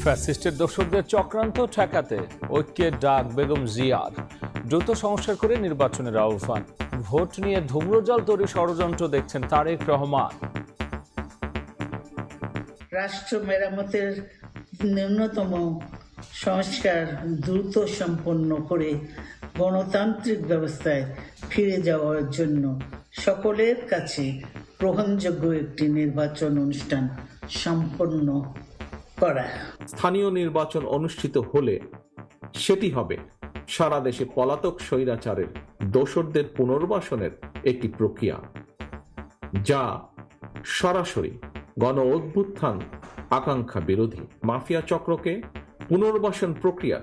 ফ্যাসিস্টের দোসরদের চক্রান্ত ঠেকাতে ঐক্যের ডাক বেগম জিয়ার। দ্রুত সংস্কার করে নির্বাচনের আহ্বান। ভোট নিয়ে ধূম্রজাল তৈরি ষড়যন্ত্র দেখছেন তারেক রহমান। রাষ্ট্র মেরামতের ন্যূনতম সংস্কার দ্রুত সম্পন্ন করে গণতান্ত্রিক ব্যবস্থায় ফিরে যাওয়ার জন্য সকলের কাছে গ্রহণযোগ্য একটি নির্বাচন অনুষ্ঠান সম্পন্ন করা। স্থানীয় নির্বাচন অনুষ্ঠিত হলে সেটি হবে সারা দেশে পলাতক স্বৈরাচারের দোসরদের পুনর্বাসনের একটি প্রক্রিয়া, যা সরাসরি গণ অভ্যুত্থান আকাঙ্ক্ষা বিরোধী মাফিয়া চক্রকে পুনর্বাসন প্রক্রিয়া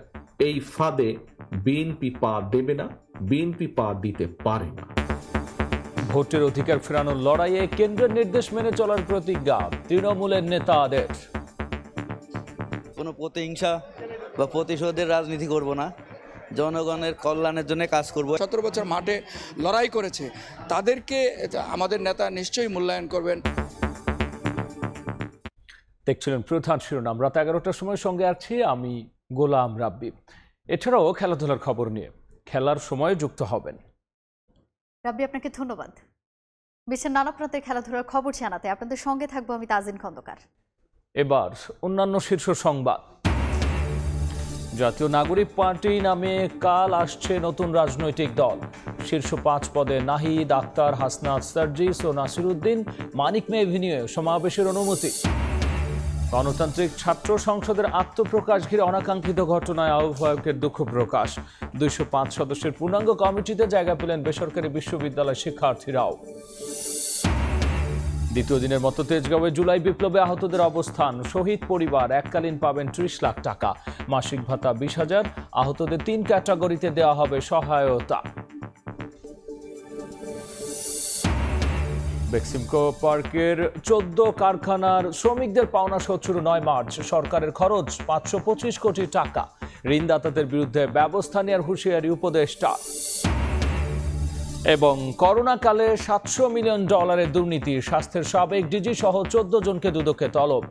এই ফাঁদে বিএনপি পা দেবে না, বিএনপি পা দিতে পারে না। ভোটের অধিকার ফেরানোর লড়াইয়ে কেন্দ্রের নির্দেশ মেনে চলার প্রতিজ্ঞা তৃণমূলের নেতাদের। কোনো প্রতিহিংসা বা প্রতিশোধের রাজনীতি করব না, জনগণের কল্যাণের জন্য কাজ করব। 17 বছর মাঠে লড়াই করেছে, তাদেরকে আমাদের নেতা নিশ্চয়ই মূল্যায়ন করবেন। দেখছিলেন প্রধান শিরোনাম। রাত 11টার সময় সঙ্গে আছি আমি গোলাম রাব্বি। এছাড়াও খেলাধুলার খবর নিয়ে খেলার সময় যুক্ত হবেন। রাব্বি, আপনাকে ধন্যবাদ। বিশ্বের নানা প্রান্তের খেলাধুলার খবর জানাতে আপনাদের সঙ্গে থাকবো আমি তাজিন খন্দকার। এবার অন্যান্য শীর্ষ সংবাদ। জাতীয় নাগরিক পার্টি নামে কাল আসছে নতুন রাজনৈতিক দল। শীর্ষ 5 পদে নাহিদ, আক্তার, হাসনাত, সার্জিস ও নাসিরউদ্দিন মানিক মে এভিনিউয়ে সমাবেশের অনুমতি। গণতান্ত্রিক ছাত্র সংসদের আত্মপ্রকাশ ঘিরে অনাকাঙ্ক্ষিত ঘটনায় আহ্বায়কের দুঃখ প্রকাশ। 205 সদস্যের পূর্ণাঙ্গ কমিটিতে জায়গা পেলেন বেসরকারি বিশ্ববিদ্যালয় শিক্ষার্থীরাও। দ্বিতীয় দিনের মতো তেজগাঁওয়ে জুলাই বিপ্লবে আহতদের অবস্থান। শহীদ পরিবার এককালীন পাবেন 30 লাখ টাকা, মাসিক ভাতা 20,000। আহতদের 3 ক্যাটাগরিতে দেওয়া হবে সহায়তা। বেক্সিমকো পার্কের 14 কারখানার শ্রমিকদের পাওনা শোধ শুরু 9 মার্চ। সরকারের খরচ 525 কোটি টাকা। ঋণদাতাদের বিরুদ্ধে ব্যবস্থা নেওয়ার হুঁশিয়ারি উপদেষ্টা। এবং করোনাকালে $700 মিলিয়ন দুর্নীতি। স্বাস্থ্যের সাবেক ডিজি সহ 14 জনকে দুদকে তলব।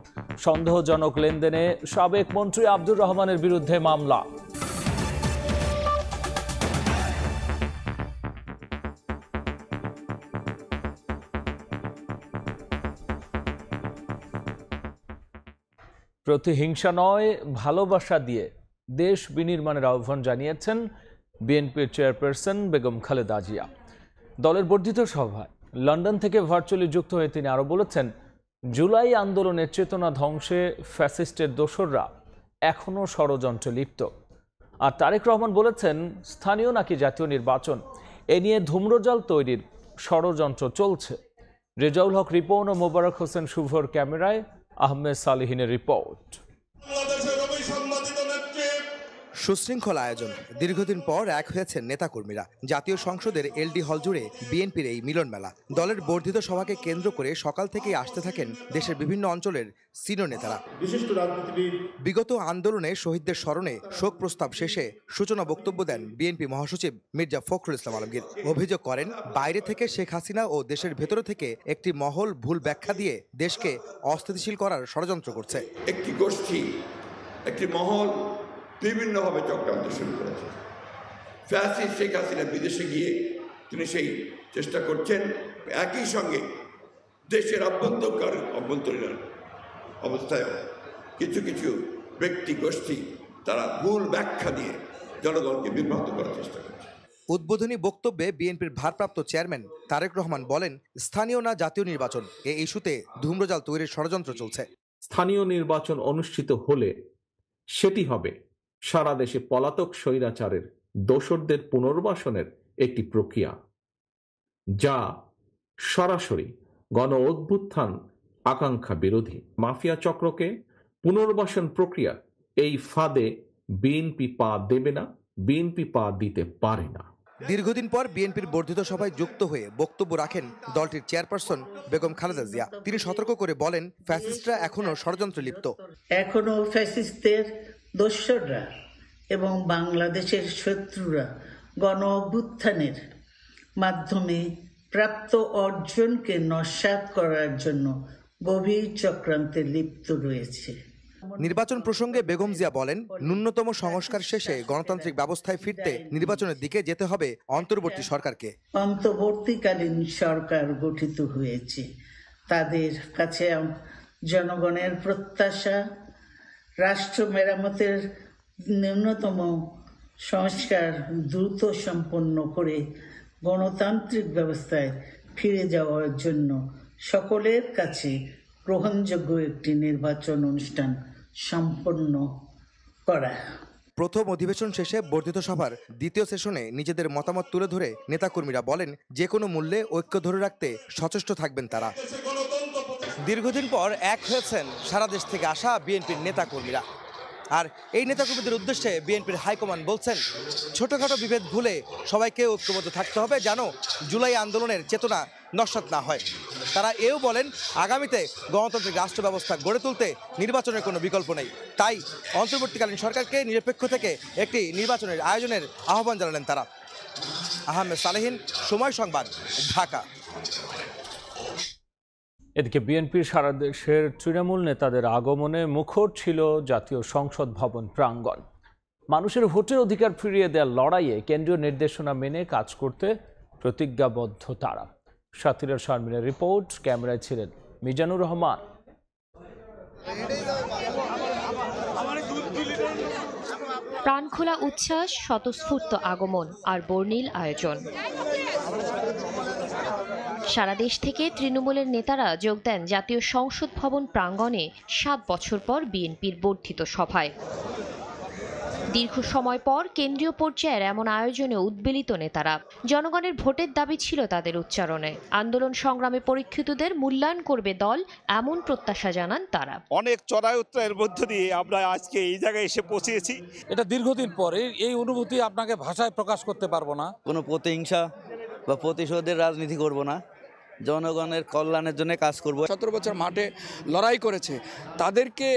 সন্দেহজনক লেনদেনে সাবেক মন্ত্রী আব্দুর রহমানের বিরুদ্ধে মামলা। প্রতিহিংসা নয়, ভালোবাসা দিয়ে দেশ বিনির্মাণের আহ্বান জানিয়েছেন বিএনপির চেয়ারপারসন বেগম খালেদা জিয়া। দলের বর্ধিত সভায় লন্ডন থেকে ভার্চুয়ালি যুক্ত হয়ে তিনি আরও বলেছেন, জুলাই আন্দোলনের চেতনা ধ্বংসে ফ্যাসিস্টের দোসররা এখনও ষড়যন্ত্রে লিপ্ত। আর তারেক রহমান বলেছেন, স্থানীয় নাকি জাতীয় নির্বাচন, এ নিয়ে ধূম্রজাল তৈরির ষড়যন্ত্র চলছে। রেজাউল হক রিপন ও মোবারক হোসেন শুভর ক্যামেরায় আহমেদ সালেহিনের রিপোর্ট। সুশৃঙ্খল আয়োজন, দীর্ঘদিন পর এক হয়েছেন নেতাকর্মীরা। জাতীয় সংসদের এলডি হল জুড়ে বিএনপির এই মিলন মেলা। দলের বর্ধিত সভাকে কেন্দ্র করে সকাল থেকেই আসতে থাকেন দেশের বিভিন্ন অঞ্চলের সিনিয়র নেতারা। বিগত আন্দোলনে শহীদদের স্মরণে শোক প্রস্তাব শেষে সূচনা বক্তব্য দেন বিএনপি মহাসচিব মির্জা ফখরুল ইসলাম আলমগীর। অভিযোগ করেন, বাইরে থেকে শেখ হাসিনা ও দেশের ভেতর থেকে একটি মহল ভুল ব্যাখ্যা দিয়ে দেশকে অস্থিতিশীল করার ষড়যন্ত্র করছে। একটি গোষ্ঠী, একটি মহল বিভিন্নভাবে চক্রান্ত শুরু করেছে। ফ্যাসিস্ট শেখ হাসিনা বিদেশে গিয়ে তিনি সেই চেষ্টা করছেন। একই সঙ্গে দেশের অভ্যন্তরীণ অবস্থায় কিছু কিছু ব্যক্তি গোষ্ঠী তারা ভুল ব্যাখ্যা দিয়ে জনগণকে বিভ্রান্ত করার চেষ্টা করছে। উদ্বোধনী বক্তব্যে বিএনপির ভারপ্রাপ্ত চেয়ারম্যান তারেক রহমান বলেন, স্থানীয় না জাতীয় নির্বাচন, এই ইস্যুতে ধূম্রজাল তৈরির ষড়যন্ত্র চলছে। স্থানীয় নির্বাচন অনুষ্ঠিত হলে সেটি হবে সারা দেশে পলাতক স্বৈরাচারের দোসরদের পুনর্বাসনের একটি প্রক্রিয়া, যা সরাসরি গণ অভ্যুত্থান আকাঙ্ক্ষা বিরোধী মাফিয়া চক্রকে পুনর্বাসন প্রক্রিয়া এই ফাঁদে বিএনপি পা দেবে না, বিএনপি পা দিতে পারে না। দীর্ঘদিন পর বিএনপির বর্ধিত সভায় যুক্ত হয়ে বক্তব্য রাখেন দলটির চেয়ারপারসন বেগম খালেদা জিয়া। তিনি সতর্ক করে বলেন, ফ্যাসিস্টরা এখনো ষড়যন্ত্রে লিপ্ত। এখনো ফ্যাসিস্টদের দোসররা এবং বাংলাদেশের শত্রুরা গণ অভ্যুত্থানের মাধ্যমে প্রাপ্ত অর্জনকে নস্যাৎ করার জন্য গভীর চক্রান্তে লিপ্ত রয়েছে। নির্বাচন প্রসঙ্গে বেগম জিয়া বলেন, ন্যূনতম সংস্কার শেষে গণতান্ত্রিক ব্যবস্থায় ফিরতে নির্বাচনের দিকে যেতে হবে অন্তর্বর্তী সরকারকে। অন্তর্বর্তীকালীন সরকার গঠিত হয়েছে, তাদের কাছে জনগণের প্রত্যাশা রাষ্ট্র মেরামতের ন্যূনতম সংস্কার দ্রুত সম্পন্ন করে গণতান্ত্রিক ব্যবস্থায় ফিরে যাওয়ার জন্য সকলের কাছে গ্রহণযোগ্য একটি নির্বাচন অনুষ্ঠান সম্পন্ন করা। প্রথম অধিবেশন শেষে বর্ধিত সভার দ্বিতীয় সেশনে নিজেদের মতামত তুলে ধরে নেতাকর্মীরা বলেন, যে কোনো মূল্যে ঐক্য ধরে রাখতে সচেষ্ট থাকবেন তারা। দীর্ঘদিন পর এক হয়েছেন সারা দেশ থেকে আসা বিএনপির নেতাকর্মীরা। আর এই নেতাকর্মীদের উদ্দেশ্যে বিএনপির হাইকমান্ড বলছেন, ছোটখাটো বিভেদ ভুলে সবাইকে ঐক্যবদ্ধ থাকতে হবে যেন জুলাই আন্দোলনের চেতনা নস্যাৎ না হয়। তারা এও বলেন, আগামীতে গণতান্ত্রিক রাষ্ট্র ব্যবস্থা গড়ে তুলতে নির্বাচনের কোনো বিকল্প নেই। তাই অন্তর্বর্তীকালীন সরকারকে নিরপেক্ষ থেকে একটি নির্বাচনের আয়োজনের আহ্বান জানালেন তারা। আহমেদ সালেহীন, সময় সংবাদ, ঢাকা। এদিকে বিএনপির সারা দেশের তৃণমূল নেতাদের আগমনে মুখর ছিল জাতীয় সংসদ ভবন প্রাঙ্গণ। মানুষের ভোটের অধিকার ফিরিয়ে দেওয়ার লড়াইয়ে কেন্দ্রীয় নির্দেশনা মেনে কাজ করতে প্রতিজ্ঞাবদ্ধ তারা। সাথীরা শারমিনের রিপোর্ট, ক্যামেরায় ছিলেন মিজানুর রহমান। প্রাণখোলা উচ্ছ্বাস, স্বতঃস্ফূর্ত আগমন আর বর্ণিল আয়োজন। সারা দেশ থেকে তৃণমূলের নেতারা যোগ দেন জাতীয় সংসদ ভবন প্রাঙ্গণে 7 বছর পর বিএনপির বর্ধিত সভায়। দীর্ঘ সময় পর কেন্দ্রীয় পর্যায়ের এমন আয়োজনে উদ্বেলিত নেতারা। জনগণের ভোটের দাবি ছিল তাদের উচ্চারণে। আন্দোলন সংগ্রামে পরীক্ষিতদের মূল্যায়ন করবে দল, এমন প্রত্যাশা জানান তারা। অনেক চড়াই উত্তরের মধ্য দিয়ে আমরা আজকে এই জায়গায় এসে পৌঁছেছি। এটা দীর্ঘদিন পরে, এই অনুভূতি আপনাকে ভাষায় প্রকাশ করতে পারবো না। কোনো প্রতিহিংসা বা প্রতিশোধের রাজনীতি করব না, জনগণের কল্যাণের জন্য কাজ করব। 17 বছর মাঠে লড়াই করেছে, তাদেরকে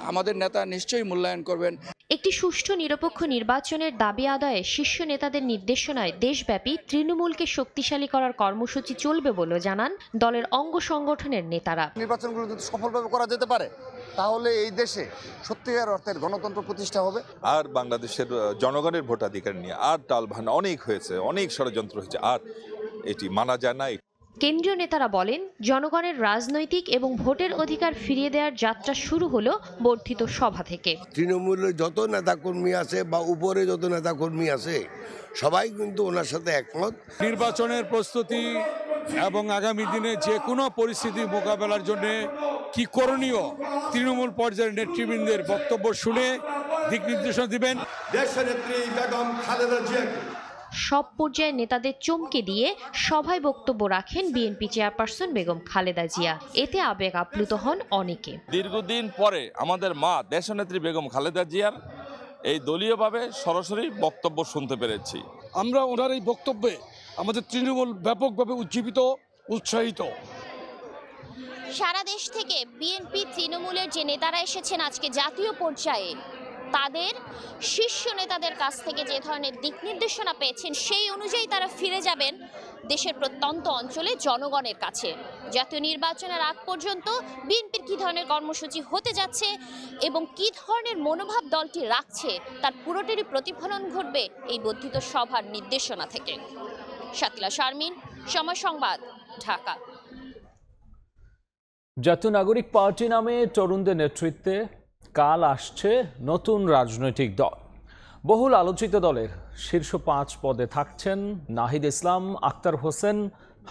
আমাদের নেতা নিশ্চয়ই মূল্যায়ন করবেন। একটি সুষ্ঠু নিরপেক্ষ নির্বাচনের দাবি আদায়ে শীর্ষ নেতাদের নির্দেশনায় দেশব্যাপী তৃণমূলকে শক্তিশালী করার কর্মসূচি চলবে বলে জানান দলের অঙ্গ সংগঠনের নেতারা। নির্বাচনগুলো যদি সফলভাবে করা যেতে পারে তাহলে এই দেশে সত্যিকার অর্থের গণতন্ত্র প্রতিষ্ঠা হবে। আর বাংলাদেশের জনগণের ভোটাধিকার নিয়ে আর টালভান অনেক হয়েছে, অনেক ষড়যন্ত্র হয়েছে, আর এটি মানা যায় না। কেন্দ্রীয় নেতারা বলেন, জনগণের রাজনৈতিক এবং ভোটের অধিকার ফিরিয়ে দেওয়ার যাত্রা শুরু হলো বর্ধিত সভা থেকে। তৃণমূলের যত নেতাকর্মী আছে বা উপরে যত নেতাকর্মী আছে সবাই কিন্তু ওনার সাথে একমত। নির্বাচনের প্রস্তুতি এবং আগামী দিনে যে কোনো পরিস্থিতি মোকাবেলার জন্য কি করণীয়, তৃণমূল পর্যায়ের নেতৃবৃন্দের বক্তব্য শুনে দিক নির্দেশনা দিবেন। দেশনেত্রী বেগম খালেদা জিয়া সব পর্যায়ের নেতাদের চমকে দিয়ে সভায় বক্তব্য রাখেন বিএনপি চেয়ারপারসন বেগম খালেদা জিয়া। এতে আবেগ আপ্লুত হন অনেকে। দীর্ঘদিন পরে আমাদের মা দেশনেত্রী বেগম খালেদা জিয়ার এই দলীয়ভাবে সরাসরি বক্তব্য শুনতে পেরেছি। আমরা ওনার এই বক্তব্যে আমাদের তৃণমূল ব্যাপকভাবে উজ্জীবিত, উৎসাহিত। সারা দেশ থেকে বিএনপি তৃণমূলের যে নেতারা এসেছেন আজকে জাতীয় পর্যায়ে, তাদের শীর্ষ নেতাদের কাছ থেকে যে ধরনের দিক নির্দেশনা পেয়েছেন সেই অনুযায়ী তারা ফিরে যাবেন দেশের প্রত্যন্ত অঞ্চলে জনগণের কাছে। জাতীয় নির্বাচনের আগ পর্যন্ত বিএনপির কী ধরনের কর্মসূচি হতে যাচ্ছে এবং কী ধরনের মনোভাব দলটি রাখছে তার পুরোটারই প্রতিফলন ঘটবে এই বর্ধিত সভার নির্দেশনা থেকে। শাকিলা শারমিন, সময় সংবাদ, ঢাকা। জাতীয় নাগরিক পার্টি নামে তরুণদের নেতৃত্বে কাল আসছে নতুন রাজনৈতিক দল। বহুল আলোচিত দলের শীর্ষ 5 পদে থাকছেন নাহিদ ইসলাম, আক্তার হোসেন,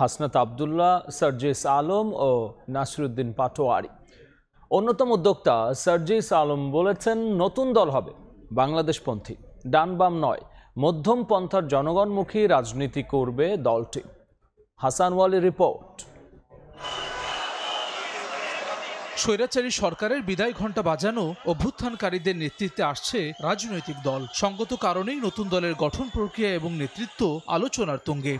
হাসনাত আবদুল্লাহ, সার্জিস আলম ও নাসিরুদ্দিন পাটোয়ারি। অন্যতম উদ্যোক্তা সার্জিস আলম বলেছেন, নতুন দল হবে বাংলাদেশপন্থী, ডান বাম নয়, মধ্যম পন্থার জনগণমুখী রাজনীতি করবে দলটি। হাসান ওয়ালির রিপোর্ট। স্বৈরাচারী সরকারের বিদায় ঘণ্টা বাজানো অভ্যুত্থানকারীদের নেতৃত্বে আসছে রাজনৈতিক দল। সঙ্গত কারণেই নতুন দলের গঠন প্রক্রিয়া এবং নেতৃত্ব আলোচনার তুঙ্গে।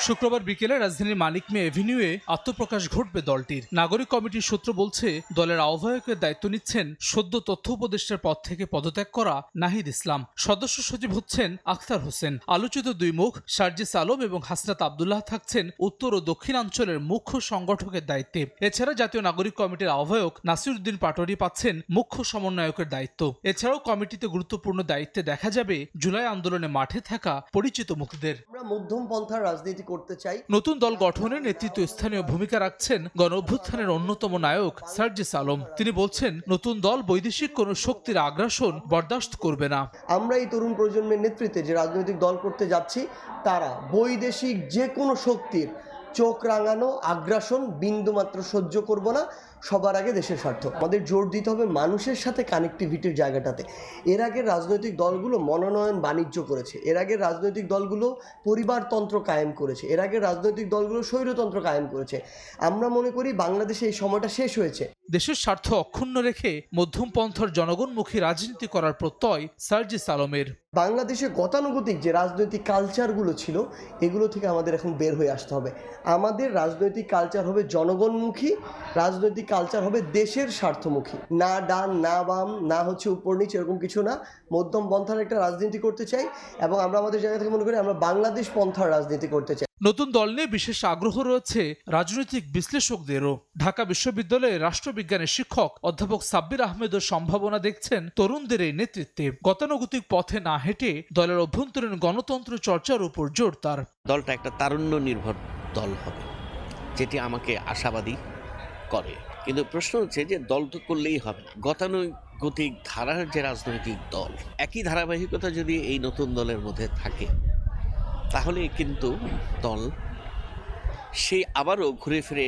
শুক্রবার বিকেলে রাজধানীর মানিক মে এভিনিউয়ে আত্মপ্রকাশ ঘটবে দলটির। নাগরিক কমিটির সূত্র বলছে, দলের আহ্বায়কের দায়িত্ব নিচ্ছেন সদ্য তথ্য উপদেষ্টার পদ থেকে পদত্যাগ করা নাহিদ ইসলাম। সদস্য সচিব হচ্ছেন আখতার হোসেন। আলোচিত দুই মুখ সার্জিস আলম এবং হাসনাত আব্দুল্লাহ থাকছেন উত্তর ও দক্ষিণাঞ্চলের মুখ্য সংগঠকের দায়িত্বে। এছাড়া জাতীয় নাগরিক কমিটির আহ্বায়ক নাসিরউদ্দিন পাটোয়ারি পাচ্ছেন মুখ্য সমন্বয়কের দায়িত্ব। এছাড়াও কমিটিতে গুরুত্বপূর্ণ দায়িত্বে দেখা যাবে জুলাই আন্দোলনে মাঠে থাকা পরিচিত মুখদের। আমরা মধ্যম পন্থার রাজনীতি করতে চাই। নতুন দল গঠনে নেতৃত্ব স্থানীয় ভূমিকা রাখছেন গণ অভ্যুত্থানের অন্যতম নায়ক সার্জিস আলম। তিনি বলছেন, নতুন দল বৈদেশিক কোনো শক্তির আগ্রাসন বরদাস্ত করবে না। আমরা এই তরুণ প্রজন্মের নেতৃত্বে যে রাজনৈতিক দল করতে যাচ্ছি, তারা বৈদেশিক যে কোনো শক্তির চোখ রাঙানো আগ্রাসন বিন্দুমাত্র সহ্য করব না। সবার আগে দেশের স্বার্থ। আমাদের জোর দিতে হবে মানুষের সাথে কানেক্টিভিটির জায়গাটাতে। এর আগে রাজনৈতিক দলগুলো মনোনয়ন বাণিজ্য করেছে, এর আগে রাজনৈতিক দলগুলো পরিবারতন্ত্র কায়েম করেছে, এর আগে রাজনৈতিক দলগুলো স্বৈরতন্ত্র কায়েম করেছে। আমরা মনে করি বাংলাদেশে এই সময়টা শেষ হয়েছে। দেশের স্বার্থ অক্ষুণ্ণ রেখে মধ্যম পন্থার জনগণমুখী রাজনীতি করার প্রত্যয় সার্জিস আলমের। বাংলাদেশে গতানুগতিক যে রাজনৈতিক কালচারগুলো ছিল, এগুলো থেকে আমাদের এখন বের হয়ে আসতে হবে। আমাদের রাজনৈতিক কালচার হবে জনগণমুখী, রাজনৈতিক কালচার হবে দেশের স্বার্থমুখী। না ডান না বাম না হচ্ছে উপর নিচে, এরকম কিছু না। মধ্যম পন্থার একটা রাজনীতি করতে চাই এবং আমরা আমাদের জায়গা থেকে মনে করি আমরা বাংলাদেশ পন্থার রাজনীতি করতে চাই। নতুন দল নিয়ে বিশেষ আগ্রহ রয়েছে রাজনৈতিক বিশ্লেষকদেরও। ঢাকা বিশ্ববিদ্যালয়ের রাষ্ট্রবিজ্ঞানের শিক্ষক অধ্যাপক সাব্বির আহমেদের সম্ভাবনা দেখছেন তরুণদের এই নেতৃত্বে। গতানুগতিক পথে না হেঁটে দলের অভ্যন্তরীণ গণতন্ত্র চর্চার উপর জোর তার। দলটা একটা তারুণ্য নির্ভর দল হবে, যেটি আমাকে আশাবাদী করে। কিন্তু প্রশ্ন হচ্ছে যে দল তো করলেই হবে, গতানুগতিক ধারার যে রাজনৈতিক দল, একই ধারাবাহিকতা যদি এই নতুন দলের মধ্যে থাকে, তাহলে কিন্তু দল সেই আবারও ঘুরে ফিরে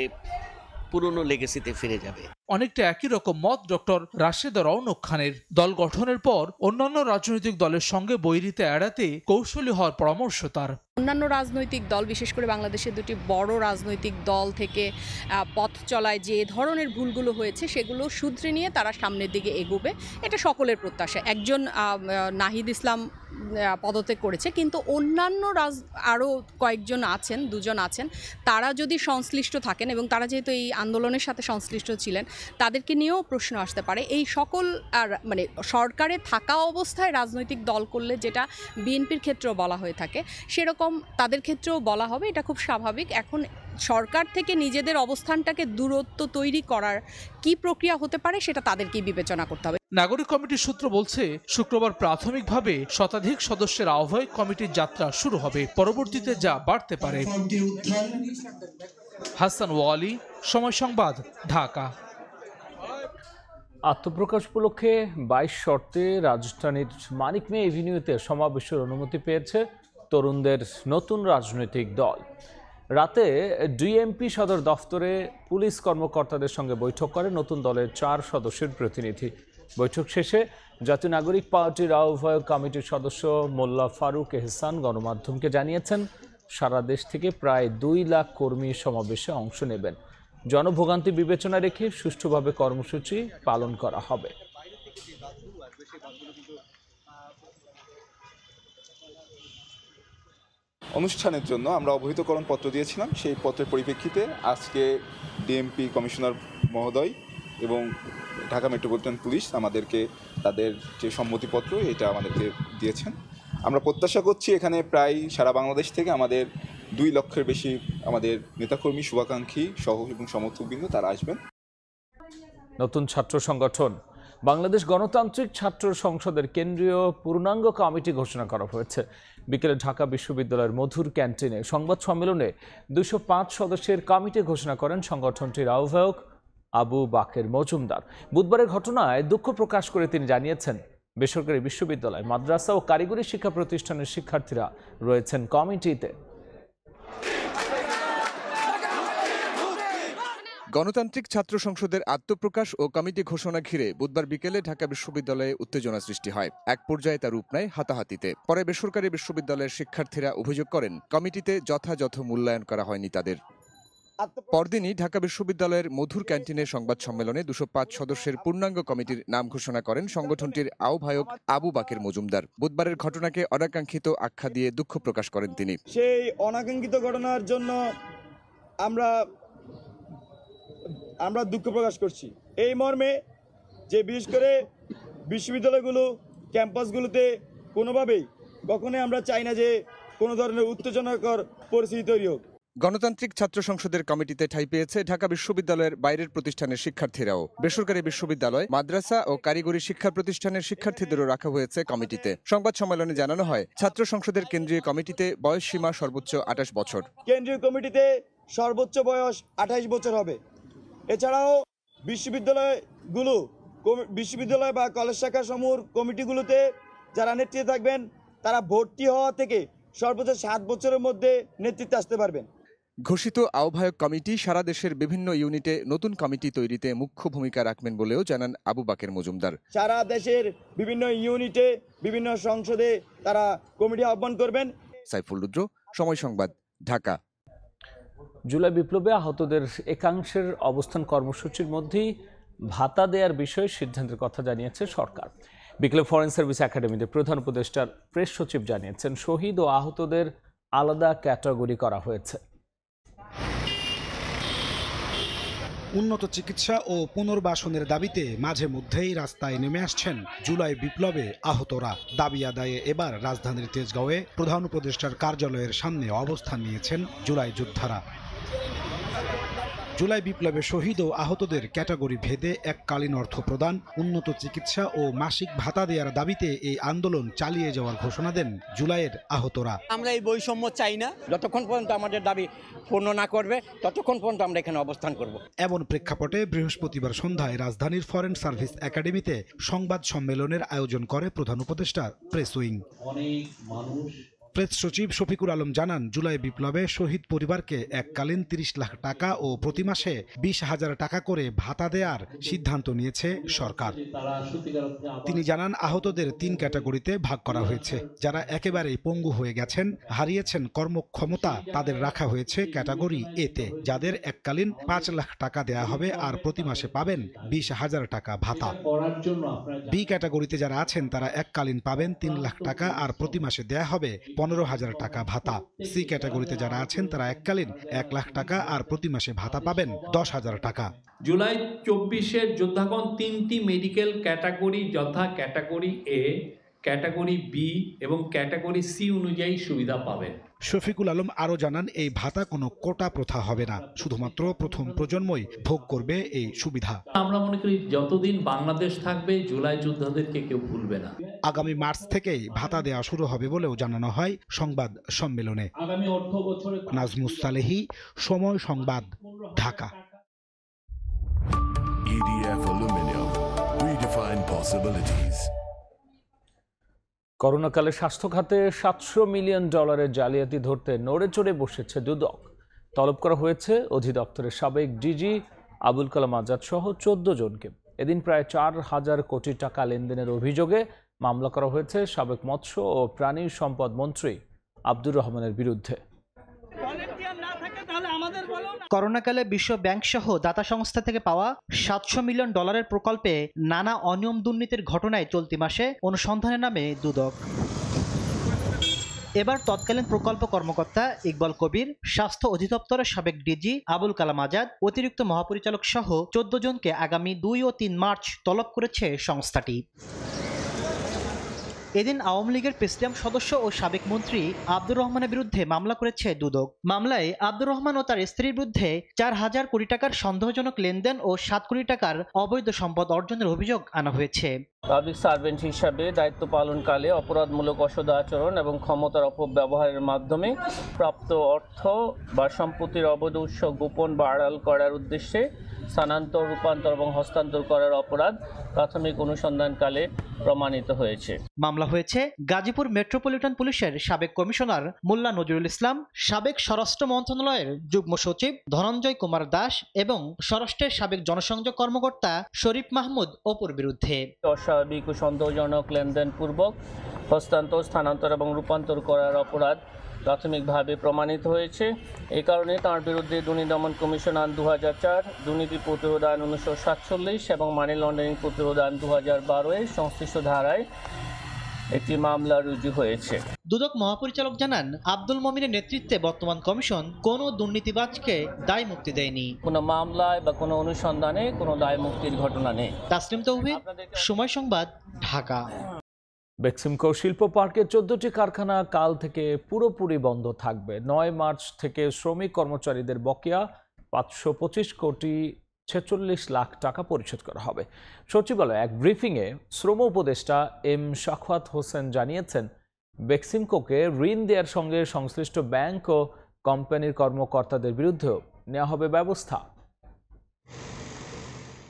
পুরনো লেগেসিতে ফিরে যাবে। অনেকটা একই রকম মত ডক্টর রাশেদা রওনক খানের। দল গঠনের পর অন্যান্য রাজনৈতিক দলের সঙ্গে বৈরিতা এড়াতে কৌশলী হওয়ার পরামর্শ তার। অন্যান্য রাজনৈতিক দল, বিশেষ করে বাংলাদেশের দুটি বড় রাজনৈতিক দল থেকে পথ চলায় যে ধরনের ভুলগুলো হয়েছে, সেগুলো শুধরে নিয়ে তারা সামনের দিকে এগোবে, এটা সকলের প্রত্যাশা। একজন নাহিদ ইসলাম পদত্যাগ করেছে, কিন্তু অন্যান্য আরও কয়েকজন আছেন, দুজন আছেন, তারা যদি সংশ্লিষ্ট থাকেন এবং তারা যেহেতু এই আন্দোলনের সাথে সংশ্লিষ্ট ছিলেন, তাদেরকে নিয়েও প্রশ্ন আসতে পারে। এই সকল মানে সরকারে থাকা অবস্থায় রাজনৈতিক দল করলে যেটা বিএনপির ক্ষেত্রেও বলা হয়ে থাকে, সেরকম তাদের ক্ষেত্রেও বলা হবে, এটা খুব স্বাভাবিক। এখন সরকার থেকে নিজেদের অবস্থানটাকে দূরত্ব তৈরি করার কি প্রক্রিয়া হতে পারে, সেটা তাদেরকেই বিবেচনা করতে হবে। নাগরিক কমিটির সূত্র বলছে, শুক্রবার প্রাথমিকভাবে শতাধিক সদস্যের আহ্বায়ক কমিটির যাত্রা শুরু হবে, পরবর্তীতে যা বাড়তে পারে। হাসান ওয়ালি, সময় সংবাদ, ঢাকা। আত্মপ্রকাশ উপলক্ষে 22 শর্তে রাজধানীর মানিক মে এভিনিউতে সমাবেশের অনুমতি পেয়েছে তরুণদের নতুন রাজনৈতিক দল। রাতে ডিএমপি সদর দফতরে পুলিশ কর্মকর্তাদের সঙ্গে বৈঠক করে নতুন দলের 4 সদস্যের প্রতিনিধি। বৈঠক শেষে জাতীয় নাগরিক পার্টির আহ্বায়ক কমিটির সদস্য মোল্লা ফারুক এহসান গণমাধ্যমকে জানিয়েছেন, সারা দেশ থেকে প্রায় 2 লাখ কর্মী সমাবেশে অংশ নেবেন। জনভোগান্তি বিবেচনা রেখে সুষ্ঠুভাবে কর্মসূচি পালন করা হবে। অনুষ্ঠানের জন্য আমরা অবহিতকরণ পত্র দিয়েছিলাম, সেই পত্রের পরিপ্রেক্ষিতে আজকে ডিএমপি কমিশনার মহোদয় এবং ঢাকা মেট্রোপলিটন পুলিশ আমাদেরকে তাদের যে সম্মতিপত্র এটা আমাদেরকে দিয়েছেন। আমরা প্রত্যাশা করছি এখানে প্রায় সারা বাংলাদেশ থেকে আমাদের 2 লক্ষের বেশি আমাদের নেতাকর্মী, শুভাকাঙ্ক্ষী সহ এবং সমর্থকবৃন্দ তারা আসবেন। নতুন ছাত্র সংগঠন বাংলাদেশ গণতান্ত্রিক ছাত্র সংসদের কেন্দ্রীয় পূর্ণাঙ্গ কমিটি ঘোষণা করা হয়েছে। বিকেলে ঢাকা বিশ্ববিদ্যালয়ের মধুর ক্যান্টিনে সংবাদ সম্মেলনে 205 সদস্যের কমিটি ঘোষণা করেন সংগঠনটির আহ্বায়ক আবু বাকের মজুমদার। বুধবারের ঘটনায় দুঃখ প্রকাশ করে তিনি জানিয়েছেন, বেসরকারি বিশ্ববিদ্যালয়, মাদ্রাসা ও কারিগরি শিক্ষা প্রতিষ্ঠানের শিক্ষার্থীরা রয়েছেন কমিটিতে। গণতান্ত্রিক ছাত্র সংসদের আত্মপ্রকাশ ও কমিটি ঘোষণা ঘিরে বুধবার বিকেলে ঢাকা বিশ্ববিদ্যালয়ে উত্তেজনা সৃষ্টি হয়। এক পর্যায়ে তা রূপ নেয় হাতাহাতিতে। পরে বেসরকারি বিশ্ববিদ্যালয়ের শিক্ষার্থীরা অভিযোগ করেন, কমিটিতে যথাযথ মূল্যায়ন করা হয়নি তাদের। পরদিনই ঢাকা বিশ্ববিদ্যালয়ের মধুর ক্যান্টিনে সংবাদ সম্মেলনে 205 সদস্যের পূর্ণাঙ্গ কমিটির নাম ঘোষণা করেন সংগঠনটির আহ্বায়ক আবু বাকের মজুমদার। বুধবারের ঘটনাকে অনাকাঙ্ক্ষিত আখ্যা দিয়ে দুঃখ প্রকাশ করেন তিনি। সেই অনাকাঙ্ক্ষিত ঘটনার জন্য আমরা দুঃখ প্রকাশ করছি, এই মর্মে যে বিশেষ করে বিশ্ববিদ্যালয়গুলো ক্যাম্পাসগুলোতে কোনোভাবেই কখনোই আমরা চাই না যে কোনো ধরনের উত্তেজনাকর পরিস্থিতি তৈরি হোক। গণতান্ত্রিক ছাত্র সংসদের কমিটিতে ঠাঁই পেয়েছে ঢাকা বিশ্ববিদ্যালয়ের বাইরের প্রতিষ্ঠানের শিক্ষার্থীরাও। বেসরকারি বিশ্ববিদ্যালয়, মাদ্রাসা ও কারিগরি শিক্ষা প্রতিষ্ঠানের শিক্ষার্থীদেরও রাখা হয়েছে কমিটিতে। সংবাদ সম্মেলনে জানানো হয়, ছাত্র সংসদের কেন্দ্রীয় কমিটিতে বয়স সীমা সর্বোচ্চ 28 বছর। কেন্দ্রীয় কমিটিতে সর্বোচ্চ বয়স 28 বছর হবে। এছাড়াও বিশ্ববিদ্যালয় বা কলেজ শাখা সমূহ কমিটিগুলোতে যারা নেতৃত্বে থাকবেন তারা ভর্তি হওয়া থেকে সর্বোচ্চ 7 বছরের মধ্যে নেতৃত্বে আসতে পারবেন। ঘোষিত আহ্বায়ক কমিটি সারা দেশের বিভিন্ন ইউনিটে নতুন কমিটি তৈরিতে মুখ্য ভূমিকা রাখবেন বলেও জানান আবু বাকের মজুমদার। সারা দেশের বিভিন্ন ইউনিটে বিভিন্ন সংসদে তারা কমিটি আহ্বান করবেন। সাইফুল রুদ্র, সময় সংবাদ, ঢাকা। জুলাই বিপ্লবে আহতদের একাংশের অবস্থান কর্মসূচির মধ্যেই ভাতা দেওয়ার বিষয়ে সিদ্ধান্তের কথা জানিয়েছে সরকার। বিকেলে ফরেন সার্ভিস একাডেমিতে প্রধান উপদেষ্টার প্রেস সচিব জানিয়েছেন, শহীদ ও আহতদের আলাদা ক্যাটাগরি করা হয়েছে। উন্নত চিকিৎসা ও পুনর্বাসনের দাবিতে মাঝে মধ্যেই রাস্তায় নেমে আসছেন জুলাই বিপ্লবে আহতরা। দাবি আদায়ে এবার রাজধানীর তেজগাঁওয়ে প্রধান উপদেষ্টার কার্যালয়ের সামনে অবস্থান নিয়েছেন জুলাই যোদ্ধারা। জুলাই বিপ্লবে শহীদ ও আহতদের ক্যাটাগরি ভেদে এককালীন অর্থ প্রদান, উন্নত চিকিৎসা ও মাসিক ভাতা দেওয়ার দাবিতে এই আন্দোলন চালিয়ে যাওয়ার ঘোষণা দেন জুলাইয়ের আহতরা। আমরা এই বৈষম্য চাই না, যতক্ষণ পর্যন্ত আমাদের দাবি পূর্ণ না করবে ততক্ষণ পর্যন্ত আমরা এখানে অবস্থান করব। এমন প্রেক্ষাপটে বৃহস্পতিবার সন্ধ্যায় রাজধানীর ফরেন সার্ভিস একাডেমিতে সংবাদ সম্মেলনের আয়োজন করে প্রধান উপদেষ্টার প্রেস উইং। প্রেস সচিব শফিকুল আলম জানান, জুলাই বিপ্লবে শহীদ পরিবারকে এককালীন 30 লাখ টাকা ও প্রতি মাসে 20,000 টাকা করে ভাতা দেওয়ার সিদ্ধান্ত নিয়েছে সরকার। তিনি জানান, আহতদের 3 ক্যাটাগরিতে ভাগ করা হয়েছে। যারা একেবারেই পঙ্গু হয়ে গেছেন, হারিয়েছেন কর্মক্ষমতা, তাদের রাখা হয়েছে ক্যাটাগরি এতে, যাদের এককালীন 5 লাখ টাকা দেয়া হবে আর প্রতি মাসে পাবেন 20,000 টাকা ভাতা। বি ক্যাটাগরিতে যারা আছেন তারা এককালীন পাবেন 3 লাখ টাকা আর প্রতি মাসে দেয়া হবে 15,000 টাকা ভাতা। সি ক্যাটাগরিতে যারা আছেন তারা এককালীন 1 লাখ টাকা আর প্রতি মাসে ভাতা পাবেন 10,000 টাকা। জুলাই 24-এর যোদ্ধাগণ 3টি মেডিকেল ক্যাটাগরি যথা ক্যাটাগরি এ, ক্যাটাগরি বি এবং ক্যাটাগরি সি অনুযায়ী সুবিধা পাবেন। শফিকুল আলম আরও জানান, এই ভাতা কোনো কোটা প্রথা হবে না, শুধুমাত্র প্রথম প্রজন্মই ভোগ করবে এই সুবিধা। আমরা মনে করি যতদিন বাংলাদেশ থাকবে জুলাই যোদ্ধাদেরকে কেউ ভুলবে না। আগামী মার্চ থেকেই ভাতা দেওয়া শুরু হবে বলেও জানানো হয় সংবাদ সম্মেলনে। আগামী অর্থ বছরে নাজমুস সালেহি, সময় সংবাদ, Dhaka. EDF Aluminum, redefine possibilities. করোনাকালে স্বাস্থ্য খাতে $700 মিলিয়ন জালিয়াতি ধরতে নড়ে চড়ে বসেছে দুদক। তলব করা হয়েছে অধিদপ্তরের সাবেক ডিজি আবুল কালাম আজাদ সহ 14 জনকে। এদিন প্রায় 4,000 কোটি টাকা লেনদেনের অভিযোগে মামলা করা হয়েছে সাবেক মৎস্য ও প্রাণী সম্পদ মন্ত্রী আব্দুর রহমানের বিরুদ্ধে। করোনাকালে বিশ্ব ব্যাংক সহ দাতা সংস্থা থেকে পাওয়া $700 মিলিয়ন প্রকল্পে নানা অনিয়ম দুর্নীতির ঘটনায় চলতি মাসে অনুসন্ধানে নামে দুদক। এবার তৎকালীন প্রকল্প কর্মকর্তা ইকবাল কবির, স্বাস্থ্য অধিদপ্তরের সাবেক ডিজি আবুল কালাম আজাদ, অতিরিক্ত মহাপরিচালক সহ 14 জনকে আগামী 2 ও 3 মার্চ তলব করেছে সংস্থাটি। এদিন আওয়ামী লীগের প্রেসিডিয়াম সদস্য ও সাবেক মন্ত্রী আব্দুর রহমানের বিরুদ্ধে মামলা করেছে দুদক। মামলায় আব্দুর রহমান ও তার স্ত্রীর বিরুদ্ধে 4,000 কোটি টাকার সন্দেহজনক লেনদেন ও 7 কোটি টাকার অবৈধ সম্পদ অর্জনের অভিযোগ আনা হয়েছে। পাবলিক সার্ভেন্ট হিসাবে দায়িত্ব পালনকালে অপরাধমূলক অসদাচরণ এবং ক্ষমতার অপব্যবহারের মাধ্যমে প্রাপ্ত অর্থ বা সম্পত্তির অবৈধ উৎস গোপন বা আড়াল করার উদ্দেশ্যে স্থানান্তর, রূপান্তর এবং হস্তান্তর করার অপরাধ প্রাথমিক অনুসন্ধানকালে প্রমাণিত হয়েছে। মামলা হয়েছে গাজীপুর মেট্রোপলিটন পুলিশের সাবেক কমিশনার মোল্লা নজরুল ইসলাম, সাবেক স্বরাষ্ট্র মন্ত্রণালয়ের যুগ্ম সচিব ধনঞ্জয় কুমার দাস এবং স্বরাষ্ট্রের সাবেক জনসংযোগ কর্মকর্তা শরীফ মাহমুদ অপুর বিরুদ্ধে। অস্বাভাবিক ও সন্দেহজনক লেনদেন পূর্বক হস্তান্তর, স্থানান্তর এবং রূপান্তর করার অপরাধ প্রাথমিকভাবে প্রমাণিত হয়েছে। এই কারণে তার বিরুদ্ধে দুর্নীতি দমন কমিশন আইন 2004, দুর্নীতি প্রতিরোধ আইন 1947 এবং মানি লন্ডারিং প্রতিরোধ আইন 2012-এর সংশ্লিষ্ট ধারায় একটি মামলা রুজু হয়েছে। দুদক মহাপরিচালক জানান, আব্দুল মমিনের নেতৃত্বে বর্তমান কমিশন কোনো দুর্নীতিবাজকে দায় মুক্তি দেয়নি। কোনো মামলায় বা কোনো অনুসন্ধানে কোনো দায় মুক্তির ঘটনা নেই। তাসলিম তৌহিদ, সময় সংবাদ, ঢাকা। বেক্সিমকো শিল্প পার্কের 14টি কারখানা কাল থেকে পুরোপুরি বন্ধ থাকবে। 9 মার্চ থেকে শ্রমিক কর্মচারীদের বকেয়া 525 কোটি 46 লাখ টাকা পরিশোধ করা হবে। সচিবালয়ে এক ব্রিফিংয়ে শ্রম উপদেষ্টা এম শাখাওয়াত হোসেন জানিয়েছেন, বেক্সিমকোকে ঋণ দেওয়ার সঙ্গে সংশ্লিষ্ট ব্যাংক ও কোম্পানির কর্মকর্তাদের বিরুদ্ধেও নেওয়া হবে ব্যবস্থা।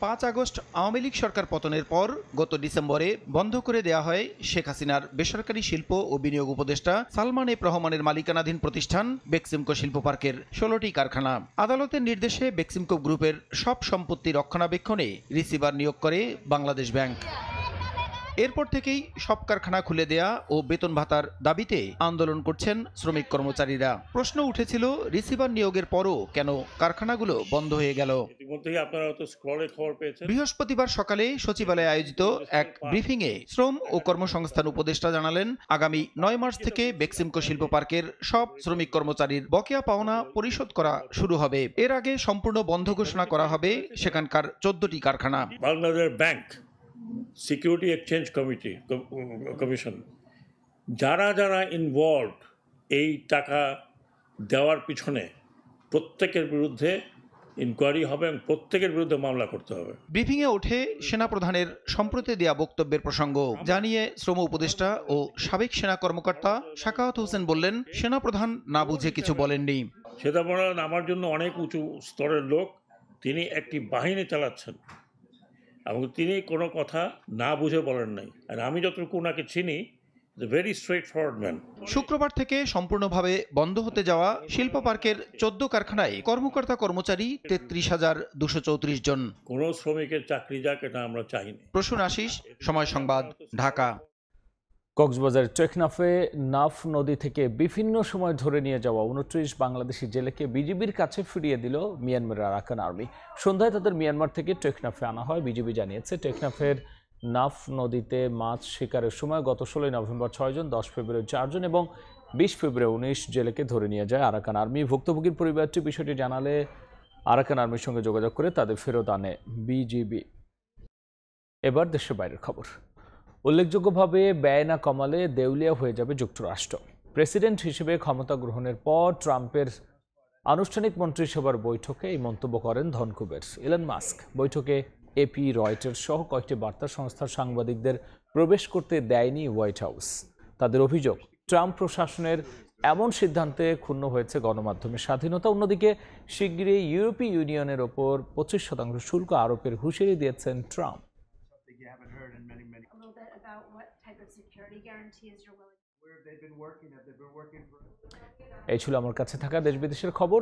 5 আগস্ট আওয়ামী লীগ সরকার পতনের পর গত ডিসেম্বরে বন্ধ করে দেয়া হয় শেখ হাসিনার বেসরকারি শিল্প ও বিনিয়োগ উপদেষ্টা সালমান এফ রহমানের মালিকানাধীন প্রতিষ্ঠান বেক্সিমকো শিল্প পার্কের 16টি কারখানা। আদালতের নির্দেশে বেক্সিমকো গ্রুপের সব সম্পত্তি রক্ষণাবেক্ষণে রিসিভার নিয়োগ করে বাংলাদেশ ব্যাংক। এরপর থেকেই সব কারখানা খুলে দেয়া ও বেতন ভাতার দাবিতে আন্দোলন করছেন শ্রমিক কর্মচারীরা। প্রশ্ন উঠেছিল, রিসিভার নিয়োগের পরও কেন কারখানাগুলো বন্ধ হয়ে গেল। বৃহস্পতিবার সকালে সচিবালয়ে আয়োজিত এক ব্রিফিংয়ে শ্রম ও কর্মসংস্থান উপদেষ্টা জানালেন, আগামী 9 মার্চ থেকে বেক্সিমকো শিল্প পার্কের সব শ্রমিক কর্মচারীর বকেয়া পাওনা পরিশোধ করা শুরু হবে। এর আগে সম্পূর্ণ বন্ধ ঘোষণা করা হবে সেখানকার 14টি কারখানা। Bangladesh bank, security exchange commission, যারা যারা ইনভলভড এই টাকা দেওয়ার পিছনে প্রত্যেকের বিরুদ্ধে ইনকোয়ারি হবে এবং প্রত্যেকের বিরুদ্ধে মামলা করতে হবে। ব্রিফিংয়ে ওঠে সেনাপ্রধানের সম্প্রতি দেয়া বক্তব্যের প্রসঙ্গ জানিয়ে শ্রম উপদেষ্টা ও সাবেক সেনা কর্মকর্তা শাখাওয়াত হোসেন বললেন, সেনাপ্রধান না বুঝে কিছু বলেননি। সেনাপ্রধান আমার জন্য অনেক উঁচু স্তরের লোক, তিনি একটি বাহিনী চালাচ্ছেন এবং তিনি কোনো কথা না বুঝে বলেন নাই। আর আমি যতটুকু ওনাকে চিনি, ভেরি স্ট্রেট ফরওয়ার্ড ম্যান। শুক্রবার থেকে সম্পূর্ণভাবে বন্ধ হতে যাওয়া শিল্প পার্কের 14 কারখানায় কর্মকর্তা কর্মচারী 33,234 জন। কোনো শ্রমিকের চাকরি যাক, এটা আমরা চাইনি। প্রসূন আশিস, সময় সংবাদ, ঢাকা। কক্সবাজারের টেকনাফে নাফ নদী থেকে বিভিন্ন সময় ধরে নিয়ে যাওয়া 29 বাংলাদেশি জেলেকে বিজিবির কাছে ফিরিয়ে দিল মিয়ানমারের আরাকান আর্মি। সন্ধ্যায় তাদের মিয়ানমার থেকে টেকনাফে আনা হয়। বিজিবি জানিয়েছে, টেকনাফের নাফ নদীতে মাছ শিকারের সময় গত 16 নভেম্বর 6 জন, 10 ফেব্রুয়ারি 4 জন এবং 20 ফেব্রুয়ারি 19 জেলেকে ধরে নিয়ে যায় আরাকান আর্মি। ভুক্তভোগীর পরিবারটি বিষয়টি জানালে আরাকান আর্মির সঙ্গে যোগাযোগ করে তাদের ফেরত আনে বিজিবি। এবার দেশের বাইরের খবর। উল্লেখযোগ্যভাবে ব্যয় না কমালে দেউলিয়া হয়ে যাবে যুক্তরাষ্ট্র। প্রেসিডেন্ট হিসেবে ক্ষমতা গ্রহণের পর ট্রাম্পের আনুষ্ঠানিক মন্ত্রিসভার বৈঠকে এই মন্তব্য করেন ধনকুবের ইলন মাস্ক। বৈঠকে এপি, রয়টার্স সহ কয়েকটি বার্তা সংস্থার সাংবাদিকদের প্রবেশ করতে দেয়নি হোয়াইট হাউস। তাদের অভিযোগ, ট্রাম্প প্রশাসনের এমন সিদ্ধান্তে ক্ষুণ্ণ হয়েছে গণমাধ্যমের স্বাধীনতা। অন্যদিকে শিগগিরই ইউরোপীয় ইউনিয়নের ওপর 25% শুল্ক আরোপের হুঁশিয়ারি দিয়েছেন ট্রাম্প। এই ছিল আমার কাছে থাকা দেশ বিদেশের খবর।